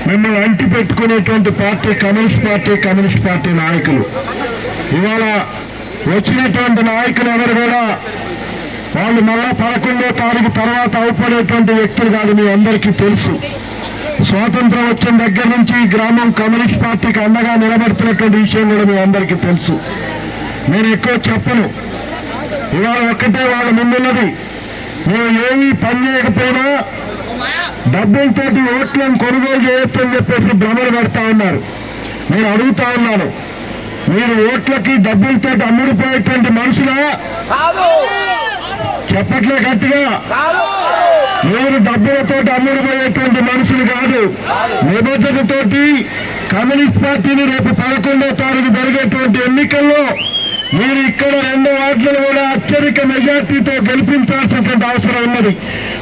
మిమ్మల్ని అంటి పెట్టుకునేటువంటి party communist party నాయకులు. ఇవాళ వచ్చినటువంటి నాయకులు ఎవరు కూడా వాళ్ళు మళ్ళా 11వ తారీఖు తర్వాత అవుపడేటువంటి వ్యక్తులు కాదు. మీ అందరికీ తెలుసు. స్వాతంత్రం వచ్చిన దగ్గర నుంచి ఈ గ్రామం కమ్యూనిస్ట్ పార్టీకి అండగా నిలబడుతున్నటువంటి విషయం కూడా మీ అందరికీ తెలుసు. నేను ఎక్కువ చెప్పను. ఇవాళ ఒక్కటే వాళ్ళ ముందున్నది, మేము ఏమీ పని చేయకపోయినా డబ్బులతోటి ఓట్లను కొనుగోలు చేయొచ్చని చెప్పేసి భ్రమలు పెడతా ఉన్నారు. నేను అడుగుతా ఉన్నాను, మీరు ఓట్లకి డబ్బులతోటి అమ్ముడిపోయేటువంటి మనుషులా? చెప్పట్లే గట్టిగా. మీరు డబ్బులతో అమ్ముడిపోయేటువంటి మనుషులు కాదు. నిబద్ధతతోటి కమ్యూనిస్ట్ పార్టీని రేపు 11వ తారీఖు జరిగేటువంటి ఎన్నికల్లో మీరు ఇక్కడ 2 వార్డులను కూడా అత్యధిక మెజార్టీతో గెలిపించాల్సినటువంటి అవసరం ఉన్నది.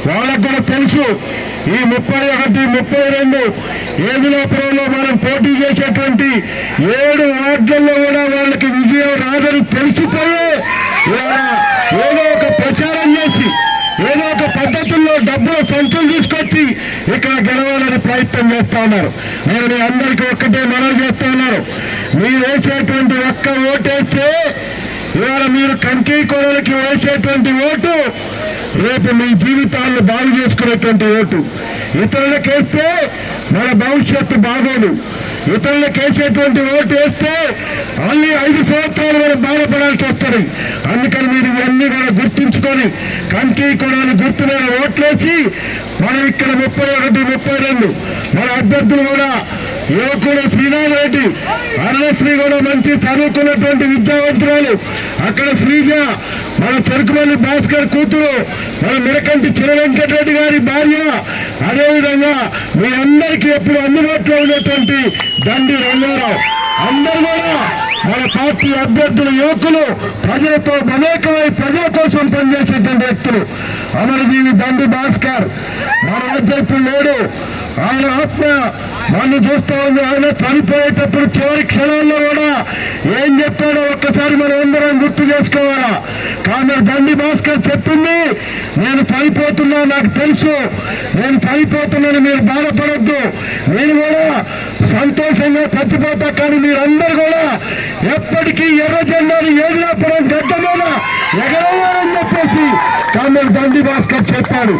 వాళ్ళకు కూడా తెలుసు ఈ 31, 32 ఏదిలాపురంలో మనం పోటీ చేసేటువంటి 7 వార్డుల్లో కూడా వాళ్ళకి విజయం రాదని తెలిసిపోయే ఏదో ఒక ప్రచారం చేసి ఏదో ఒక పద్ధతుల్లో డబ్బుల సంచులు తీసుకొచ్చి ఇక్కడ గెలవాలని ప్రయత్నం చేస్తా ఉన్నారు. నేను మీ అందరికీ ఒక్కటే మనవి చేస్తా ఉన్నారు, మీరు వేసేటువంటి ఒక్క ఓటేస్తే ఇవాళ మీరు కంకి కోడలికి వేసేటువంటి ఓటు రేపు మీ జీవితాలను బాగు చేసుకునేటువంటి ఓటు. ఇతరులకేస్తే మన భవిష్యత్తు బాగోదు. ఇతరులకేసేటువంటి ఓటు వేస్తే అన్ని 5 సంవత్సరాలు మనం బాధపడాల్సి వస్తుంది. అందుకని మీరు ఇవన్నీ కూడా గుర్తుంచుకొని కంకి కొడాలి గుర్తు మీద ఓట్లేసి మనం ఇక్కడ 31, 32 మన అభ్యర్థులు కూడా యువకుడు శ్రీనాథ్ రెడ్డి, అరుణశ్రీ కూడా మంచి చదువుకున్నటువంటి విద్యావంతురాలు, అక్కడ శ్రీజ మన చెరుకుమల్లి భాస్కర్ కూతురు, మన మిరకంటి చిరవెంకటరెడ్డి గారి భార్య, అదేవిధంగా మీ అందరికీ ఎప్పుడు అందుబాటులో ఉన్నటువంటి దండి రంగారావు, అందరూ కూడా మన పార్టీ అభ్యర్థులు, యువకులు, ప్రజలతో మమేకమై ప్రజల కోసం పనిచేసేటువంటి వ్యక్తులు. అమరజీవి దండి భాస్కర్ మన అధ్యక్షుడు లేడు, ఆయన ఆత్మ నన్ను చూస్తా ఉంది. ఆయన చనిపోయేటప్పుడు చివరి క్షణాల్లో కూడా ఏం చెప్పాడో ఒక్కసారి మనం అందరం గుర్తు చేసుకోవాలా. కానీ దండి భాస్కర్ చెప్పింది, నేను చనిపోతున్నా, నాకు తెలుసు నేను చనిపోతున్నాను, మీరు బాధపడొద్దు, నేను కూడా సంతోషంగా చచ్చిపోతా, కానీ మీరందరూ కూడా ఎప్పటికీ ఎర్ర జెండాను ఏదిలాపురం గడ్డ మీద ఎగరవాలని చెప్పేసి కామెల్ దండి భాస్కర్ చెప్పాడు.